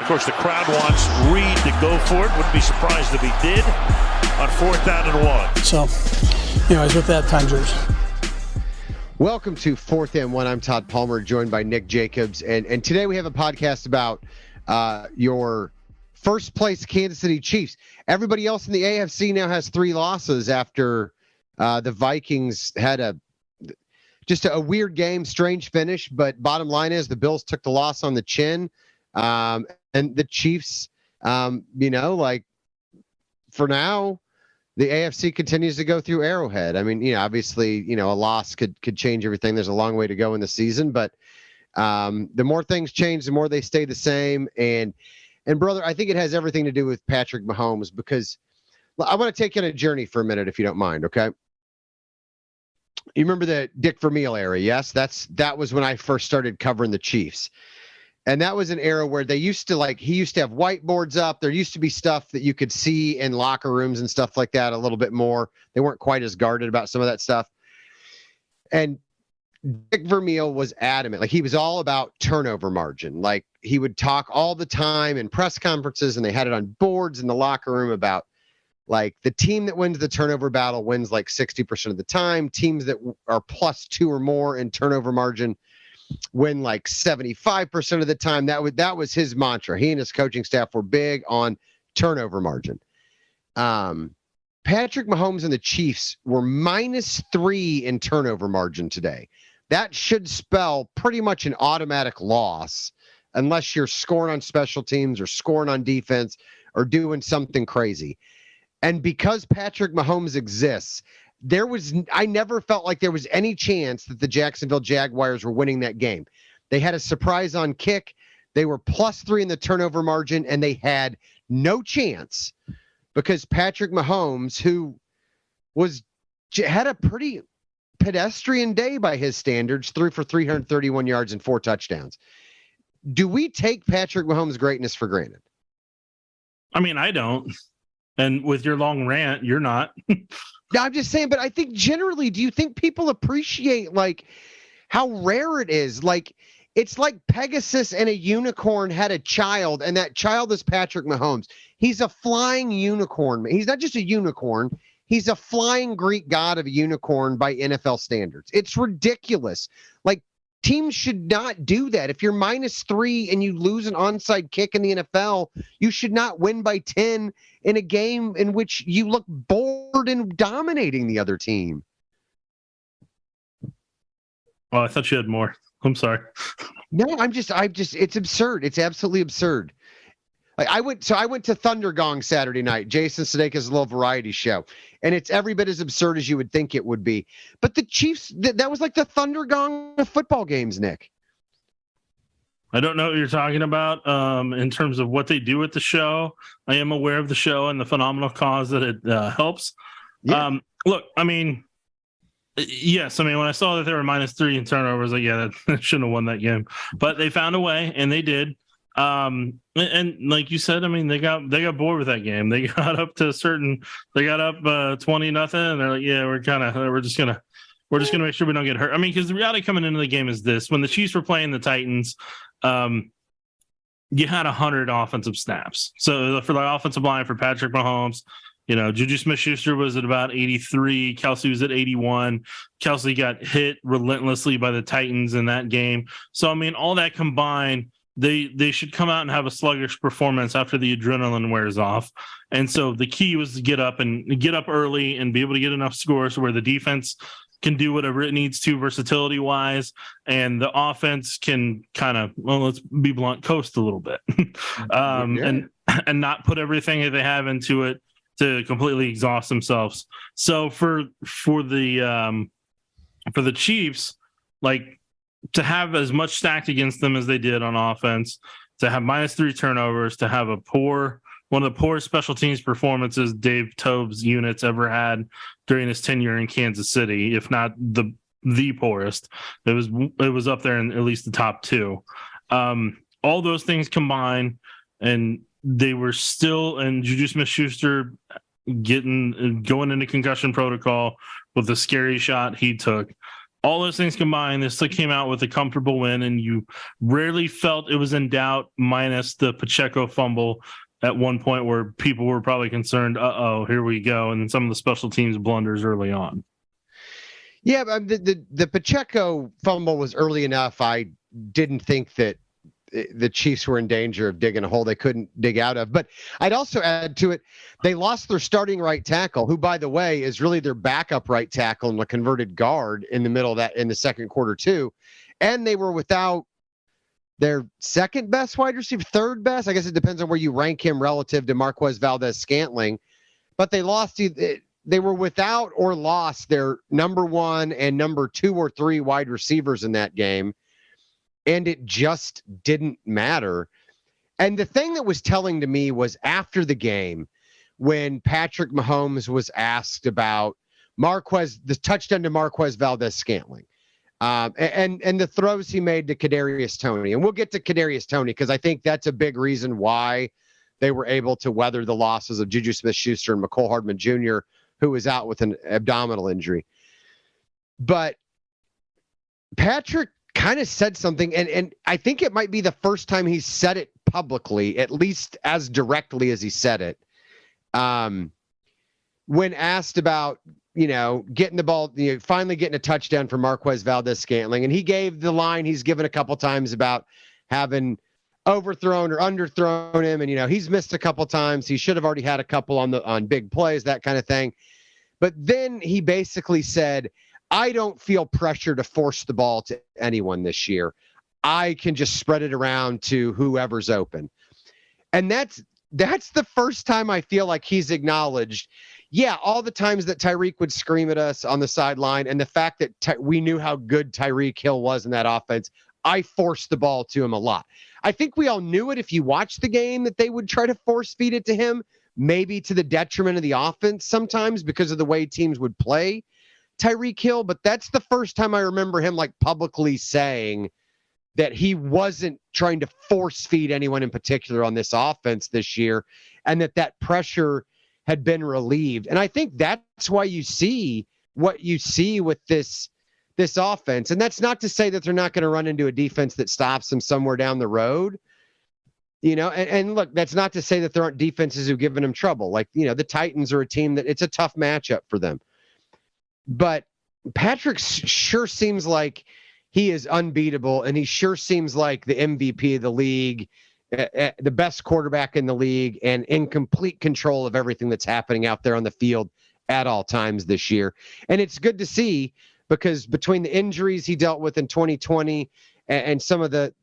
Of course, the crowd wants Reed to go for it. Wouldn't be surprised if he did on 4th down and 1. So, anyways, with that, time yours. Welcome to 4th and 1. I'm Tod Palmer, joined by Nick Jacobs. And today we have a podcast about your first place Kansas City Chiefs. Everybody else in the AFC now has 3 losses after the Vikings had just a weird game, strange finish. But bottom line is the Bills took the loss on the chin. And the Chiefs, for now, the AFC continues to go through Arrowhead. I mean, obviously, a loss could change everything. There's a long way to go in the season, but the more things change, the more they stay the same. And brother, I think it has everything to do with Patrick Mahomes, because I want to take you on a journey for a minute, if you don't mind. Okay. You remember the Dick Vermeil era? Yes. That was when I first started covering the Chiefs. And that was an era where he used to have whiteboards up. There used to be stuff that you could see in locker rooms and stuff like that a little bit more. They weren't quite as guarded about some of that stuff. And Dick Vermeil was adamant. He was all about turnover margin. He would talk all the time in press conferences, and they had it on boards in the locker room about the team that wins the turnover battle wins 60% of the time. Teams that are +2 or more in turnover margin win 75% of the time. That was his mantra. He and his coaching staff were big on turnover margin. Patrick Mahomes and the Chiefs were -3 in turnover margin today. That should spell pretty much an automatic loss unless you're scoring on special teams or scoring on defense or doing something crazy. And because Patrick Mahomes exists, I never felt like there was any chance that the Jacksonville Jaguars were winning that game. They had a surprise on kick. They were +3 in the turnover margin, and they had no chance because Patrick Mahomes, who had a pretty pedestrian day by his standards, threw for 331 yards and 4 touchdowns. Do we take Patrick Mahomes' greatness for granted? I mean, I don't. And with your long rant, you're not. No, I'm just saying, but I think generally, do you think people appreciate how rare it is? It's like Pegasus and a unicorn had a child, and that child is Patrick Mahomes. He's a flying unicorn. He's not just a unicorn. He's a flying Greek god of a unicorn by NFL standards. It's ridiculous. Teams should not do that. If you're -3 and you lose an onside kick in the NFL, you should not win by 10 in a game in which you look bored and dominating the other team. Oh, I thought you had more. I'm sorry. No, it's absurd. It's absolutely absurd. I went to Thunder Gong Saturday night, Jason Sudeikis' little variety show, and it's every bit as absurd as you would think it would be. But the Chiefs, that was like the Thunder Gong of football games, Nick. I don't know what you're talking about in terms of what they do at the show. I am aware of the show and the phenomenal cause that it helps. Yeah. Look, I mean, yes, I mean, when I saw that they were -3 in turnovers, that shouldn't have won that game. But they found a way, and they did. And like you said, I mean, they got bored with that game. They got up 20-0, and they're like, yeah, we're just gonna make sure we don't get hurt. I mean, because the reality coming into the game is this: when the Chiefs were playing the Titans, you had 100 offensive snaps. So for the offensive line for Patrick Mahomes, Juju Smith-Schuster was at about 83. Kelsey was at 81. Kelsey got hit relentlessly by the Titans in that game. So I mean, all that combined, they should come out and have a sluggish performance after the adrenaline wears off. And so the key was to get up early and be able to get enough scores where the defense can do whatever it needs to versatility wise. And the offense can kind of, let's be blunt, coast a little bit and not put everything that they have into it to completely exhaust themselves. So for the Chiefs, to have as much stacked against them as they did on offense, to have -3 turnovers, to have one of the poorest special teams performances Dave Tobe's units ever had during his tenure in Kansas City, if not the poorest. It was up there in at least the top 2. All those things combined, and they were still, and Juju Smith-Schuster going into concussion protocol with the scary shot he took. all those things combined, this came out with a comfortable win, and you rarely felt it was in doubt, minus the Pacheco fumble at one point where people were probably concerned, here we go, and then some of the special teams blunders early on. Yeah, but the Pacheco fumble was early enough. I didn't think that the Chiefs were in danger of digging a hole they couldn't dig out of. But I'd also add to it, they lost their starting right tackle, who, by the way, is really their backup right tackle and a converted guard in the middle of that in the second quarter too. And they were without their second best wide receiver, third best. I guess it depends on where you rank him relative to Marquez Valdez-Scantling. But they lost. They were without or lost their number one and number 2 or 3 wide receivers in that game. And it just didn't matter. And the thing that was telling to me was after the game, when Patrick Mahomes was asked about the touchdown to Marquez Valdez-Scantling, and the throws he made to Kadarius Toney. And we'll get to Kadarius Toney because I think that's a big reason why they were able to weather the losses of Juju Smith-Schuster and McCole Hardman Jr., who was out with an abdominal injury. But Patrick kind of said something, and I think it might be the first time he's said it publicly, at least as directly as he said it. When asked about, getting the ball, finally getting a touchdown for Marquez Valdez-Scantling, and he gave the line he's given a couple times about having overthrown or underthrown him, and he's missed a couple times. He should have already had a couple on big plays, that kind of thing. But then he basically said, I don't feel pressure to force the ball to anyone this year. I can just spread it around to whoever's open. And that's the first time I feel like he's acknowledged, all the times that Tyreek would scream at us on the sideline and the fact that we knew how good Tyreek Hill was in that offense, I forced the ball to him a lot. I think we all knew it if you watched the game that they would try to force feed it to him, maybe to the detriment of the offense sometimes because of the way teams would play Tyreek Hill. But that's the first time I remember him publicly saying that he wasn't trying to force feed anyone in particular on this offense this year, and that pressure had been relieved. And I think that's why you see what you see with this offense. And that's not to say that they're not going to run into a defense that stops them somewhere down the road. And look, that's not to say that there aren't defenses who've given them trouble. The Titans are a team that it's a tough matchup for them. But Patrick sure seems like he is unbeatable, and he sure seems like the MVP of the league, the best quarterback in the league, and in complete control of everything that's happening out there on the field at all times this year. And it's good to see, because between the injuries he dealt with in 2020 and some of the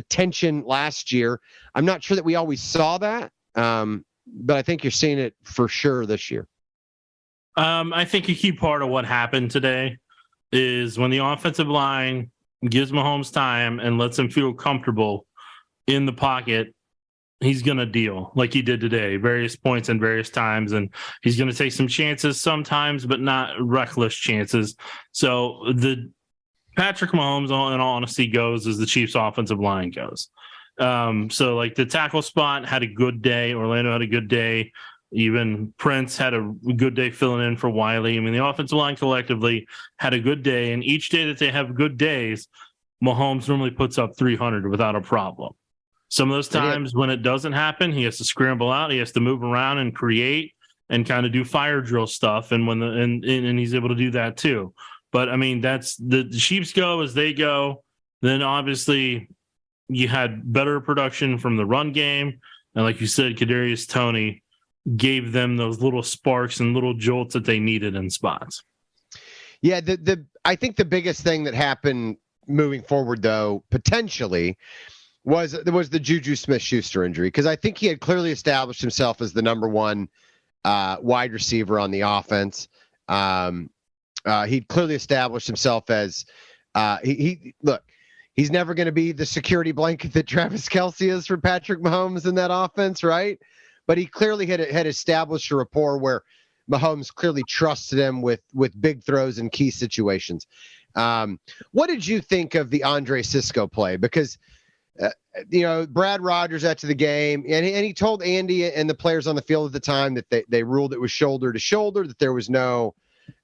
tension last year, I'm not sure that we always saw that, but I think you're seeing it for sure this year. I think a key part of what happened today is when the offensive line gives Mahomes time and lets him feel comfortable in the pocket, he's going to deal like he did today, various points and various times. And he's going to take some chances sometimes, but not reckless chances. So the Patrick Mahomes, in all honesty, goes as the Chiefs offensive line goes. So the tackle spot had a good day. Orlando had a good day. Even Prince had a good day filling in for Wiley. I mean, the offensive line collectively had a good day. And each day that they have good days, Mahomes normally puts up 300 without a problem. Some of those times when it doesn't happen, he has to scramble out. He has to move around and create and kind of do fire drill stuff. And and he's able to do that too. But I mean, that's the Chiefs go as they go. Then obviously you had better production from the run game. And like you said, Kadarius Toney gave them those little sparks and little jolts that they needed in spots. Yeah, I think the biggest thing that happened moving forward, though, potentially, was the Juju Smith-Schuster injury, because I think he had clearly established himself as the number one wide receiver on the offense. He'd clearly established himself as he's never going to be the security blanket that Travis Kelce is for Patrick Mahomes in that offense, right? But he clearly had established a rapport where Mahomes clearly trusted him with big throws in key situations. What did you think of the Andre Cisco play? Because Brad Rodgers after the game, and he told Andy and the players on the field at the time that they ruled it was shoulder to shoulder, that there was no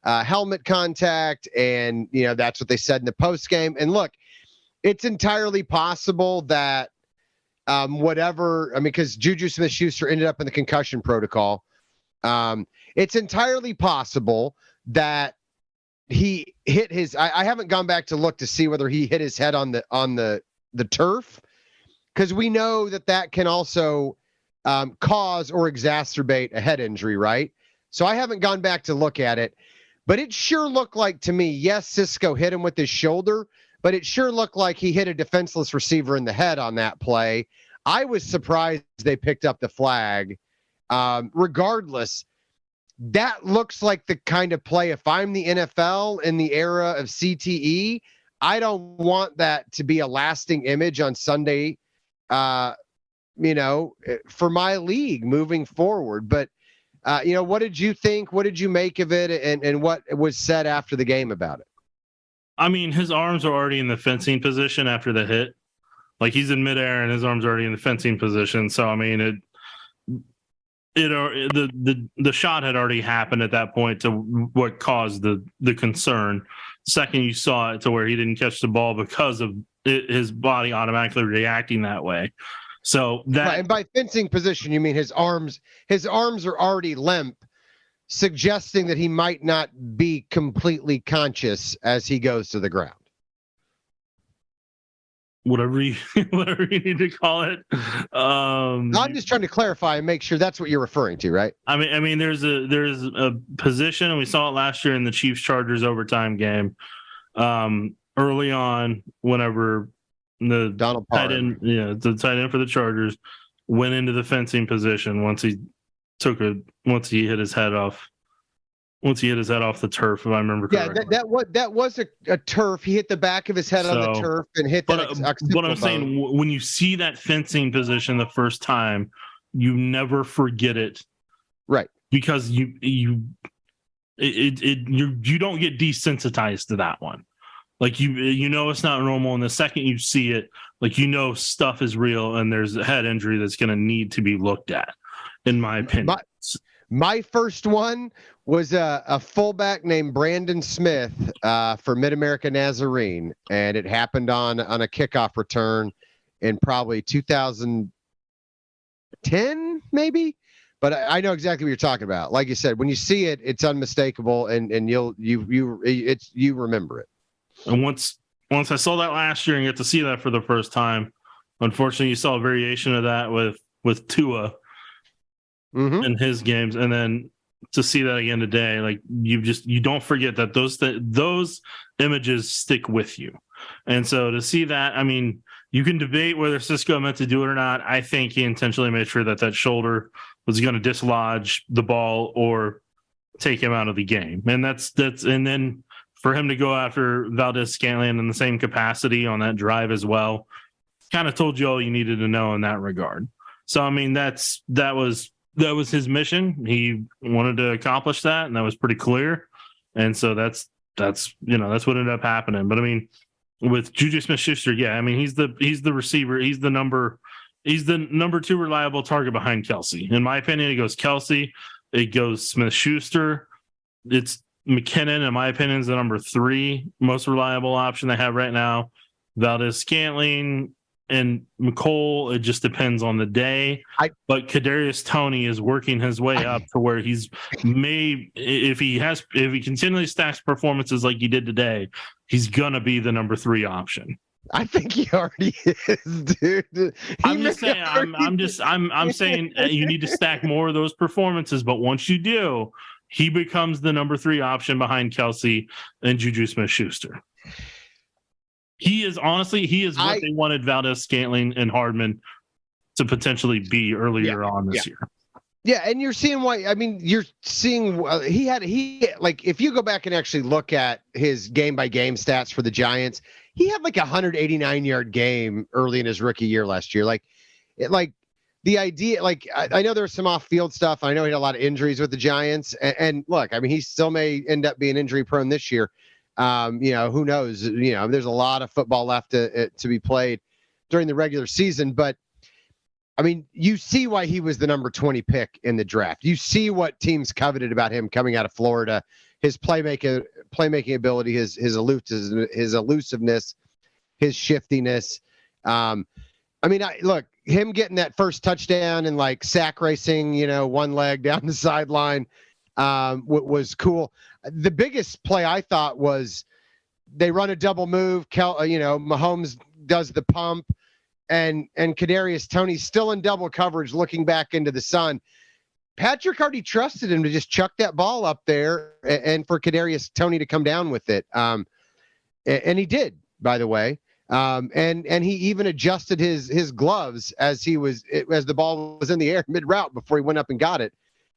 helmet contact, and that's what they said in the post game. And look, it's entirely possible that because Juju Smith-Schuster ended up in the concussion protocol. It's entirely possible that he hit his. I haven't gone back to look to see whether he hit his head on the turf, because we know that can also cause or exacerbate a head injury, right? So I haven't gone back to look at it, but it sure looked like to me. Yes, Cisco hit him with his shoulder, but it sure looked like he hit a defenseless receiver in the head on that play. I was surprised they picked up the flag. Regardless, that looks like the kind of play, if I'm the NFL in the era of CTE, I don't want that to be a lasting image on Sunday, for my league moving forward. But, what did you think? What did you make of it? And what was said after the game about it? I mean, his arms are already in the fencing position after the hit. Like, he's in midair and his arms are already in the fencing position. So, I mean, the shot had already happened at that point to what caused the concern. Second, you saw it to where he didn't catch the ball because of his body automatically reacting that way. So that, right, and by fencing position, you mean his arms are already limp, suggesting that he might not be completely conscious as he goes to the ground. Whatever you need to call it. I'm just trying to clarify and make sure that's what you're referring to, right? I mean, there's a position, and we saw it last year in the Chiefs-Chargers overtime game. Early on, whenever the Donald tight Palmer, end, the tight end for the Chargers went into the fencing position once he hit his head off. Once he hit his head off the turf, if I remember correctly. Yeah, that was a turf. He hit the back of his head on the turf and hit that. But I'm saying, when you see that fencing position the first time, you never forget it, right? Because you don't get desensitized to that one. Like, it's not normal, and the second you see it, like, stuff is real, and there's a head injury that's going to need to be looked at, in my opinion. My first one was a fullback named Brandon Smith for Mid-America Nazarene, and it happened on a kickoff return in probably 2010, maybe. But I know exactly what you're talking about. Like you said, when you see it, it's unmistakable, and you remember it. And once I saw that last year and get to see that for the first time, unfortunately, you saw a variation of that with Tua. Mm-hmm. In his games, and then to see that again today, like, you don't forget that those images stick with you. And so to see that, I mean, you can debate whether Cisco meant to do it or not. I think he intentionally made sure that shoulder was going to dislodge the ball or take him out of the game. And that's and then for him to go after Valdez-Scantling in the same capacity on that drive as well, kind of told you all you needed to know in that regard. So, I mean, that was his mission. He wanted to accomplish that, and that was pretty clear. And so that's what ended up happening. But I mean, with Juju Smith-Schuster, yeah, I mean, he's the receiver. He's the number 2 reliable target behind Kelsey. In my opinion, it goes Kelsey, it goes Smith-Schuster. It's McKinnon, in my opinion, is the number 3 most reliable option they have right now. Valdez-Scantling and McCole, it just depends on the day. But Kadarius Toney is working his way up to where he's if he continually stacks performances like he did today, he's gonna be the number 3 option. I think he already is, dude. I'm saying you need to stack more of those performances, but once you do, he becomes the number 3 option behind Kelsey and Juju Smith-Schuster. He is what they wanted Valdez-Scantling and Hardman to potentially be earlier on this year. Yeah, and you're seeing why. I mean, you're seeing if you go back and actually look at his game-by-game stats for the Giants, he had like a 189-yard game early in his rookie year last year. The idea, I know there's some off-field stuff. I know he had a lot of injuries with the Giants, and look, I mean, he still may end up being injury-prone this year. Who knows? There's a lot of football left to be played during the regular season, but I mean, you see why he was the number 20 pick in the draft. You see what teams coveted about him coming out of Florida. his playmaking ability, his elusiveness, his shiftiness. Look, him getting that first touchdown and like sack racing, one leg down the sideline, was cool. The biggest play I thought was they run a double move. Mahomes does the pump, and Kadarius Toney still in double coverage, looking back into the sun. Patrick already trusted him to just chuck that ball up there and for Kadarius Toney to come down with it. And he did, by the way. And he even adjusted his gloves as the ball was in the air mid-route before he went up and got it.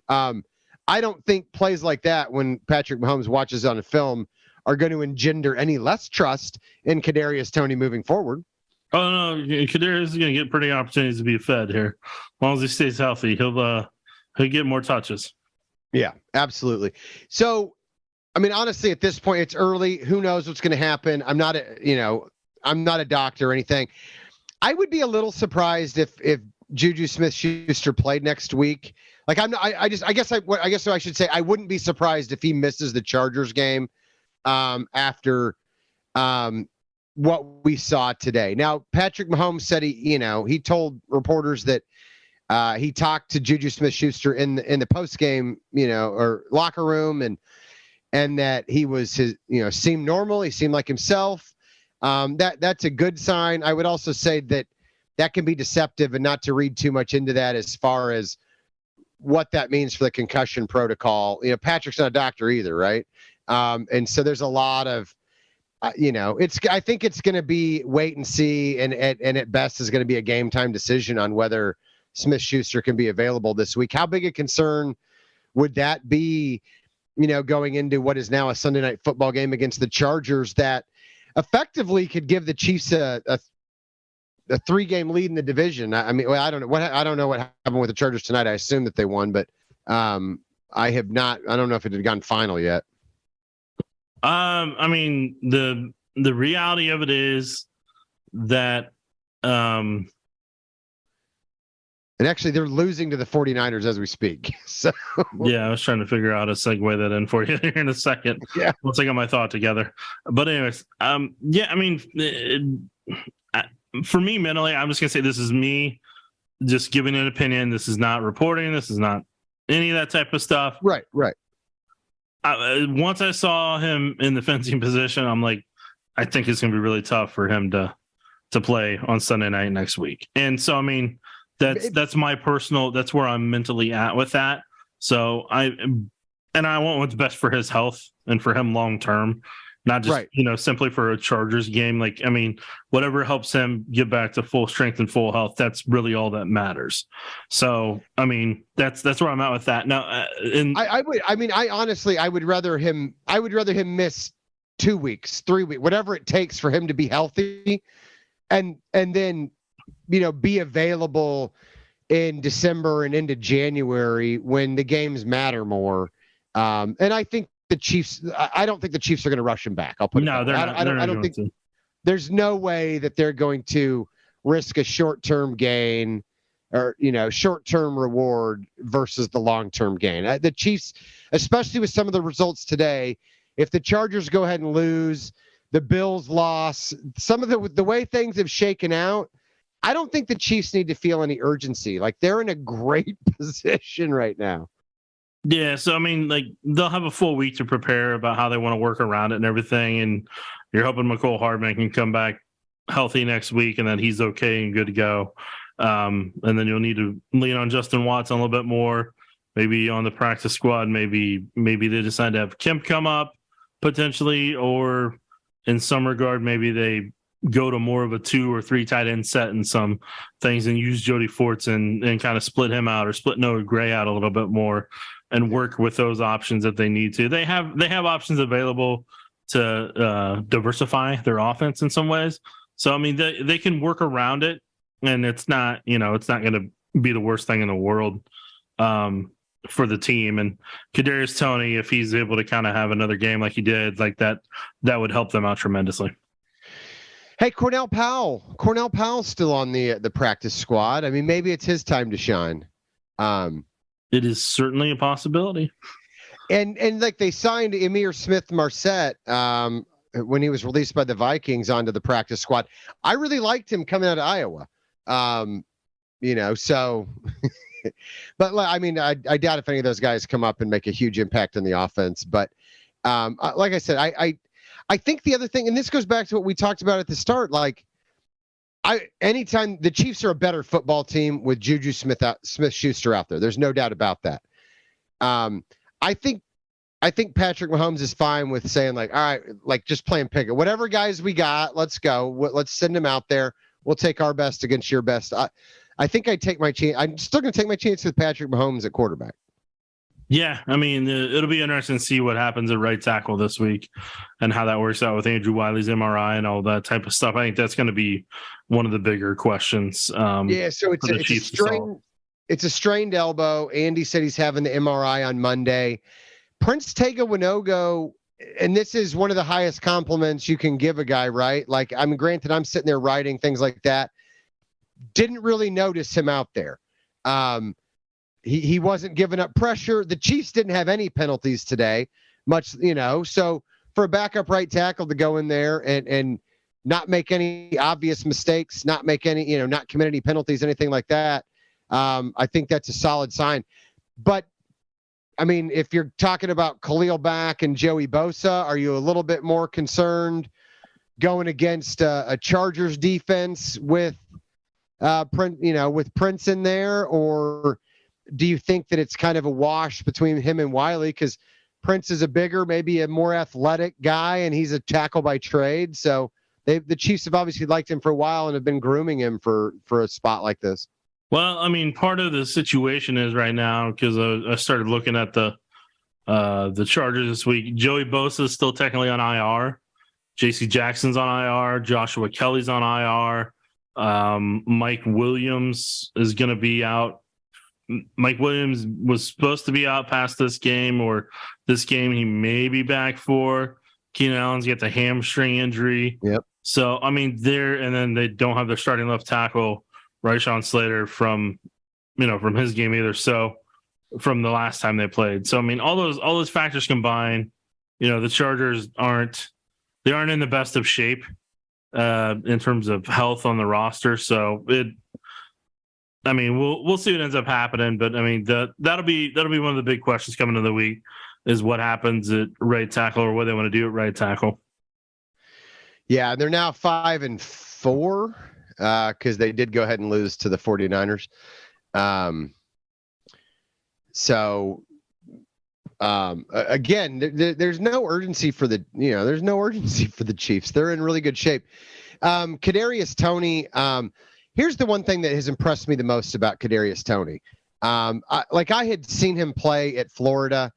I don't think plays like that, when Patrick Mahomes watches on a film, are going to engender any less trust in Kadarius Toney moving forward. Oh no, Kadarius is going to get pretty opportunities to be fed here. As long as he stays healthy, he'll get more touches. Yeah, absolutely. So, honestly, at this point, it's early. Who knows what's going to happen? I'm not a doctor or anything. I would be a little surprised if Juju Smith-Schuster played next week. Like, I guess I should say I wouldn't be surprised if he misses the Chargers game after what we saw today. Now, Patrick Mahomes said he told reporters that he talked to Juju Smith-Schuster in the post game, or locker room, and that he was seemed normal. He seemed like himself. That's a good sign. I would also say that can be deceptive, and not to read too much into that as far as what that means for the concussion protocol. Patrick's not a doctor either, right? And so there's a lot of, I think it's going to be wait and see, and at best is going to be a game time decision on whether Smith-Schuster can be available this week. How big a concern would that be, going into what is now a Sunday night football game against the Chargers that effectively could give the Chiefs a 3-game lead in the division? I don't know what happened with the Chargers tonight. I assume that they won, but I don't know if it had gone final yet. The reality of it is that and actually they're losing to the 49ers as we speak. So yeah, I was trying to figure out how to segue that in for you here in a second. Yeah. Once I got my thought together. But anyways, for me mentally, I'm just going to say this is me just giving an opinion. This is not reporting. This is not any of that type of stuff. Right. Once I saw him in the fencing position, I'm like, I think it's going to be really tough for him to play on Sunday night next week. And so, that's my personal, that's where I'm mentally at with that. So I want what's best for his health and for him long-term, not just, simply for a Chargers game. Whatever helps him get back to full strength and full health, that's really all that matters. So, that's where I'm at with that. Now, I would rather him miss 2 weeks, 3 weeks, whatever it takes for him to be healthy, and then, be available in December and into January when the games matter more. And I think the Chiefs, I don't think the Chiefs are going to rush him back. I'll put it that way. I don't think there's no way that they're going to risk a short-term gain or, short-term reward versus the long-term gain. The Chiefs, especially with some of the results today, if the Chargers go ahead and lose, the Bills loss, some of the way things have shaken out, I don't think the Chiefs need to feel any urgency. Like, they're in a great position right now. Yeah, so they'll have a full week to prepare about how they want to work around it and everything, and you're hoping McCole Hardman can come back healthy next week and that he's okay and good to go. And then you'll need to lean on Justin Watson a little bit more, maybe on the practice squad. Maybe they decide to have Kemp come up potentially, or in some regard, maybe they go to more of a 2 or 3 tight end set and some things and use Jody Forts and kind of split him out or split Noah Gray out a little bit more and work with those options if they need to. They have options available to diversify their offense in some ways. So, they can work around it, and it's not going to be the worst thing in the world for the team. And Kadarius Toney, if he's able to kind of have another game like he did, like that would help them out tremendously. Hey, Cornell Powell's still on the practice squad. Maybe it's his time to shine. It is certainly a possibility. And like they signed Emir Smith-Marset when he was released by the Vikings onto the practice squad. I really liked him coming out of Iowa. So but I mean, I doubt if any of those guys come up and make a huge impact on the offense. But like I said, I think the other thing, and this goes back to what we talked about at the start, like anytime the Chiefs are a better football team with Juju Smith-Schuster out there, there's no doubt about that. I think Patrick Mahomes is fine with saying like, all right, like just playing pick it. Whatever guys we got, let's go. Let's send them out there. We'll take our best against your best. I think I take my chance. I'm still going to take my chance with Patrick Mahomes at quarterback. Yeah, I mean, it'll be interesting to see what happens at right tackle this week and how that works out with Andrew Wiley's MRI and all that type of stuff. I think that's going to be one of the bigger questions. So it's a strained elbow. Andy said he's having the MRI on Monday. Prince Tega Winogo, and this is one of the highest compliments you can give a guy, right? Like, I mean, granted, I'm sitting there writing things like that. Didn't really notice him out there. He wasn't giving up pressure. The Chiefs didn't have any penalties today, much, so for a backup right tackle to go in there and not make any obvious mistakes, not make any, not commit any penalties, anything like that. I think that's a solid sign. But I mean, if you're talking about Khalil Mack and Joey Bosa, are you a little bit more concerned going against a Chargers defense with Prince in there, or do you think that it's kind of a wash between him and Wiley? Because Prince is a bigger, maybe a more athletic guy, and he's a tackle by trade. So the Chiefs have obviously liked him for a while and have been grooming him for a spot like this. Well, I mean, part of the situation is right now, because I started looking at the Chargers this week. Joey Bosa is still technically on IR. J.C. Jackson's on IR. Joshua Kelly's on IR. Mike Williams is going to be out. Mike Williams was supposed to be out past this game, or this game he may be back for. Keenan Allen's got the hamstring injury. Yep. So, I mean, and then they don't have their starting left tackle, Rashawn Slater, from his game either. So, from the last time they played. So, I mean, all those factors combined, the Chargers aren't in the best of shape in terms of health on the roster. So we'll see what ends up happening, but I mean that'll be one of the big questions coming into the week is what happens at right tackle, or what they want to do at right tackle. Yeah, they're now 5-4 because they did go ahead and lose to the 49ers. Again, there's no urgency for the Chiefs. They're in really good shape. Kadarius Toney. Here's the one thing that has impressed me the most about Kadarius Toney. I had seen him play at Florida.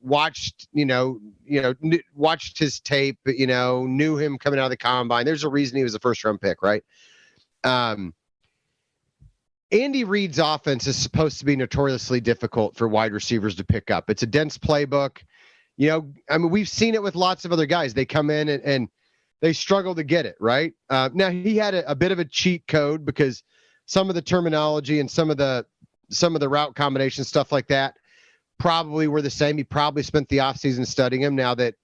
Watched his tape. Knew him coming out of the combine. There's a reason he was a first-round pick, right? Andy Reid's offense is supposed to be notoriously difficult for wide receivers to pick up. It's a dense playbook. We've seen it with lots of other guys. They come in and they struggle to get it, right? Now, he had a bit of a cheat code because some of the terminology and some of the route combination, stuff like that, probably were the same. He probably spent the offseason studying him. Now that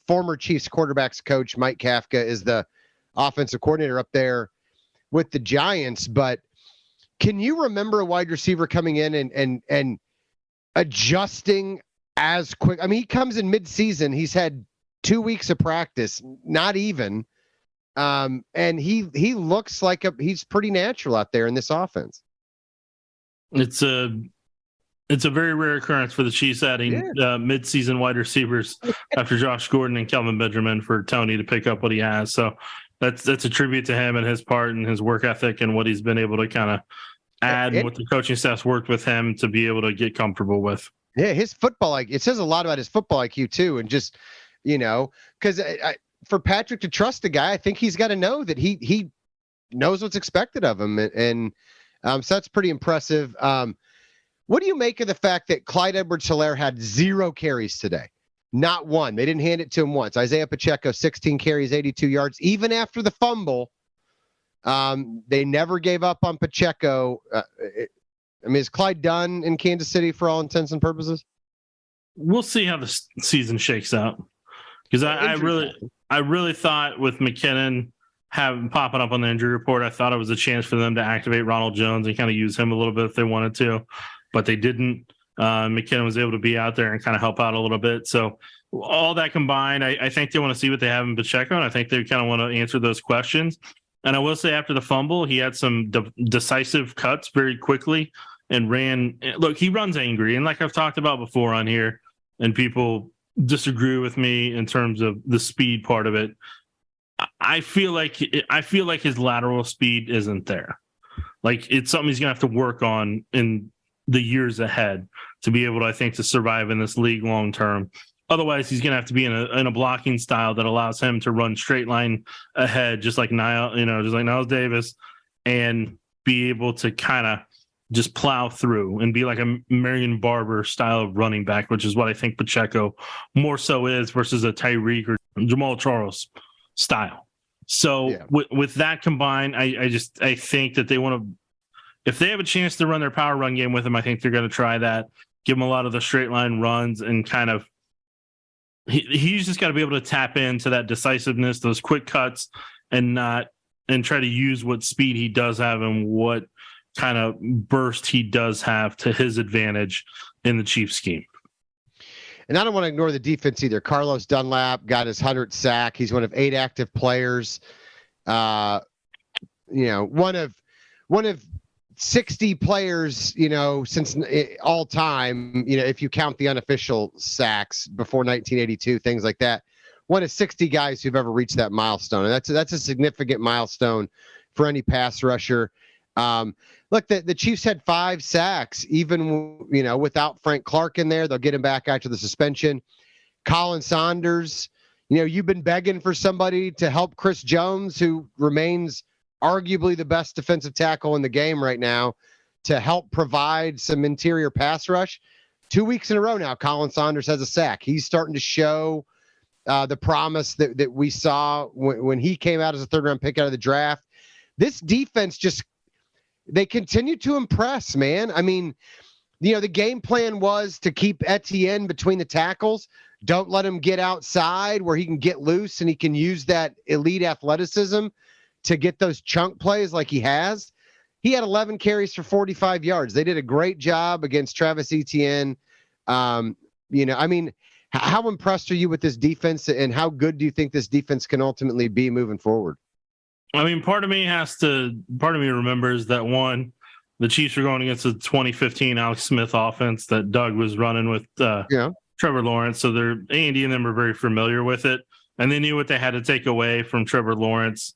former Chiefs quarterbacks coach Mike Kafka is the offensive coordinator up there with the Giants, but can you remember a wide receiver coming in and adjusting as quick? I mean, he comes in mid-season. He's had 2 weeks of practice, not even. And he looks like he's pretty natural out there in this offense. It's a very rare occurrence for the Chiefs adding mid-season wide receivers after Josh Gordon and Kelvin Benjamin for Toney to pick up what he has. So that's a tribute to him and his part and his work ethic and what he's been able to kind of add and what the coaching staff's worked with him to be able to get comfortable with. Yeah, his football, it says a lot about his football IQ too. And just, because for Patrick to trust a guy, I think he's got to know that he knows what's expected of him. And so that's pretty impressive. What do you make of the fact that Clyde Edwards-Helaire had 0 carries today? Not one. They didn't hand it to him once. Isaiah Pacheco, 16 carries, 82 yards. Even after the fumble, they never gave up on Pacheco. Is Clyde done in Kansas City for all intents and purposes? we'll see how the season shakes out. Because I really thought with McKinnon popping up on the injury report, I thought it was a chance for them to activate Ronald Jones and kind of use him a little bit if they wanted to, but they didn't. McKinnon was able to be out there and kind of help out a little bit. So all that combined, I think they want to see what they have in Pacheco, and I think they kind of want to answer those questions. And I will say after the fumble, he had some decisive cuts very quickly and ran. Look, he runs angry. And like I've talked about before on here, and people disagree with me in terms of the speed part of it, I feel like his lateral speed isn't there. Like, it's something he's going to have to work on in the years ahead to be able to, I think, to survive in this league long term. Otherwise, he's going to have to be in a blocking style that allows him to run straight line ahead, just like Niles Davis, and be able to kind of just plow through and be like a Marion Barber style of running back, which is what I think Pacheco more so is versus a Tyreek or Jamal Charles style. So yeah. With that combined, I think that they want to, if they have a chance to run their power run game with him, I think they're going to try that, give him a lot of the straight line runs, and kind of, he's just got to be able to tap into that decisiveness, those quick cuts, and try to use what speed he does have and what kind of burst he does have to his advantage in the Chiefs scheme. And I don't want to ignore the defense either. Carlos Dunlap got his 100th sack. He's one of 8 active players. One of 60 players, since all time, if you count the unofficial sacks before 1982, things like that. One of 60 guys who've ever reached that milestone. And that's a significant milestone for any pass rusher. Look, the Chiefs had 5 sacks, even, without Frank Clark in there. They'll get him back after the suspension. Colin Saunders, you've been begging for somebody to help Chris Jones, who remains arguably the best defensive tackle in the game right now, to help provide some interior pass rush. 2 weeks in a row now, Colin Saunders has a sack. He's starting to show the promise that we saw when he came out as a 3rd-round pick out of the draft. This defense they continue to impress, man. I mean, the game plan was to keep Etienne between the tackles. Don't let him get outside where he can get loose and he can use that elite athleticism to get those chunk plays like he has. He had 11 carries for 45 yards. They did a great job against Travis Etienne. How impressed are you with this defense, and how good do you think this defense can ultimately be moving forward? I mean, part of me remembers that the Chiefs were going against the 2015 Alex Smith offense that Doug was running with Trevor Lawrence. So Andy and them were very familiar with it, and they knew what they had to take away from Trevor Lawrence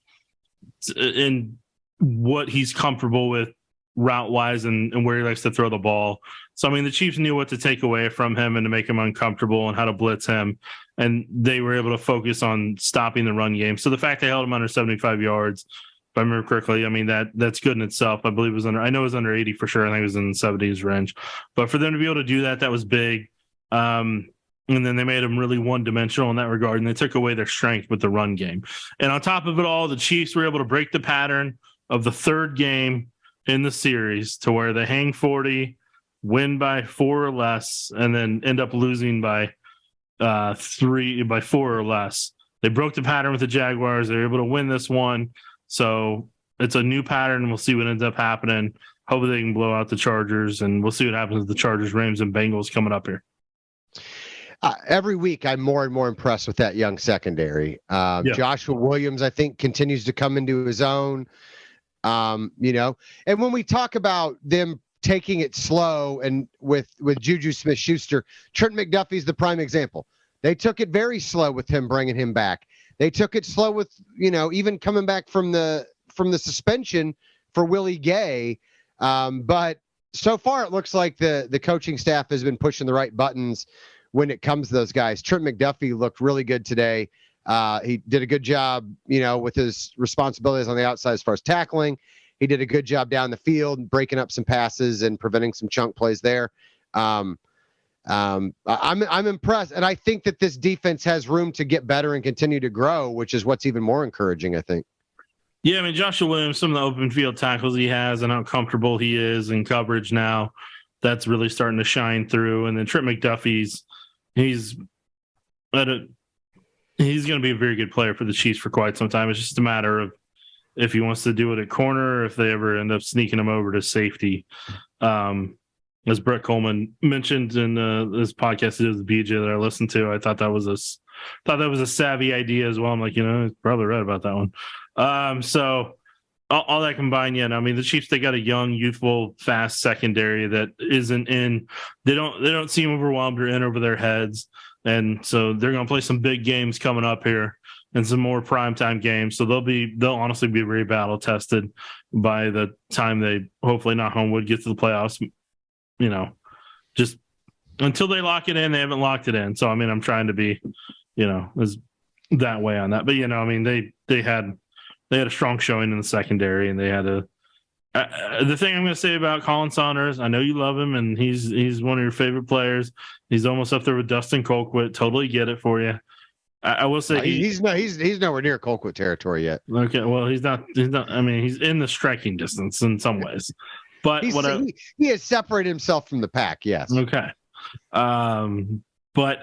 and what he's comfortable with route wise and where he likes to throw the ball. So, I mean, the Chiefs knew what to take away from him and to make him uncomfortable and how to blitz him. And they were able to focus on stopping the run game. So the fact they held him under 75 yards, if I remember correctly, I mean, that's good in itself. I believe I know it was under 80 for sure. I think it was in the 70s range. But for them to be able to do that was big. And then they made them really one-dimensional in that regard, and they took away their strength with the run game. And on top of it all, the Chiefs were able to break the pattern of the 3rd game in the series to where they hang 40, win by 4 or less, and then end up losing by 4 or less. They broke the pattern with the Jaguars. They were able to win this one. So it's a new pattern. We'll see what ends up happening. Hopefully they can blow out the Chargers, and we'll see what happens with the Chargers, Rams, and Bengals coming up here. Every week, I'm more and more impressed with that young secondary. Joshua Williams, I think, continues to come into his own. And when we talk about them taking it slow and with Juju Smith-Schuster, Trent McDuffie's the prime example. They took it very slow with him bringing him back. They took it slow with, even coming back from the suspension for Willie Gay. But so far, it looks like the coaching staff has been pushing the right buttons when it comes to those guys. Trent McDuffie looked really good today. He did a good job, with his responsibilities on the outside as far as tackling. He did a good job down the field, breaking up some passes and preventing some chunk plays there. I'm impressed, and I think that this defense has room to get better and continue to grow, which is what's even more encouraging, I think. Yeah, I mean, Joshua Williams, some of the open field tackles he has and how comfortable he is in coverage now, that's really starting to shine through. And then Trent McDuffie's he's he's going to be a very good player for the Chiefs for quite some time. It's just a matter of if he wants to do it at corner, or if they ever end up sneaking him over to safety. As Brett Coleman mentioned in this podcast, it was the BJ that I listened to. I thought that was a savvy idea as well. I'm like, he's probably right about that one. So all that combined, I mean, the Chiefs, they got a young, youthful, fast secondary that isn't in. They don't seem overwhelmed or in over their heads, and so they're going to play some big games coming up here and some more primetime games. So they'll honestly be very battle tested by the time they hopefully, not Homewood, get to the playoffs. Just until they lock it in, they haven't locked it in. So I mean, I'm trying to be, as that way on that. But I mean, they had a strong showing in the secondary, and they had the thing I'm going to say about Colin Saunders, I know you love him, and he's one of your favorite players. He's almost up there with Dustin Colquitt. Totally get it for you. I will say he's nowhere near Colquitt territory yet. Okay, well, he's not. I mean, he's in the striking distance in some ways, but he has separated himself from the pack. Yes. Okay. But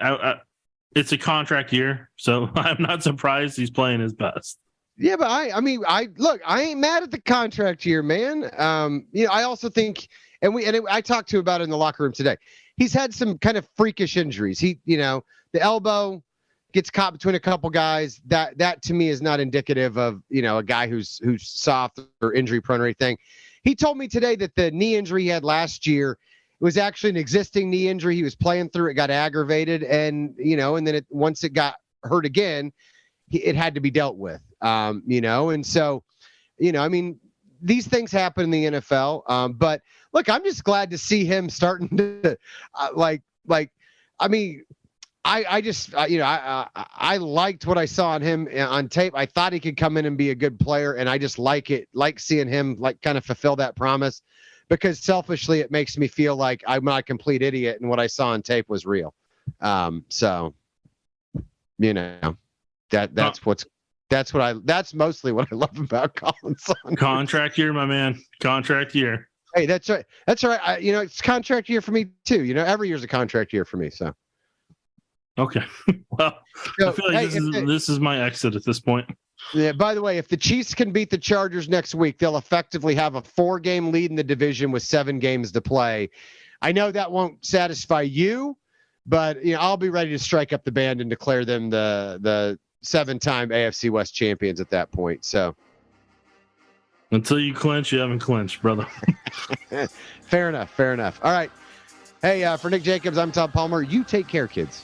it's a contract year, so I'm not surprised he's playing his best. Yeah, but I mean, I ain't mad at the contract year, man. I also think, I talked to about it in the locker room today. He's had some kind of freakish injuries. The elbow gets caught between a couple guys. That to me is not indicative of, a guy who's soft or injury prone or anything. He told me today that the knee injury he had last year was actually an existing knee injury. He was playing through it, got aggravated, and then once it got hurt again, it had to be dealt with. And so, I mean, these things happen in the NFL. But look, I'm just glad to see him starting to I liked what I saw on him on tape. I thought he could come in and be a good player, and I just like seeing him kind of fulfill that promise, because selfishly it makes me feel like I'm not a complete idiot and what I saw on tape was real. That's mostly what I love about Colin Saunders. Contract year, my man. Contract year. Hey, that's right. That's all right. It's contract year for me too. Every year's a contract year for me. So. Okay. Well, I feel like this is my exit at this point. Yeah. By the way, if the Chiefs can beat the Chargers next week, they'll effectively have a 4-game lead in the division with 7 games to play. I know that won't satisfy you, but I'll be ready to strike up the band and declare them the 7-time AFC West champions at that point. So. Until you clinch, you haven't clinched, brother. Fair enough. All right. Hey, for Nick Jacobs, I'm Tod Palmer. You take care, kids.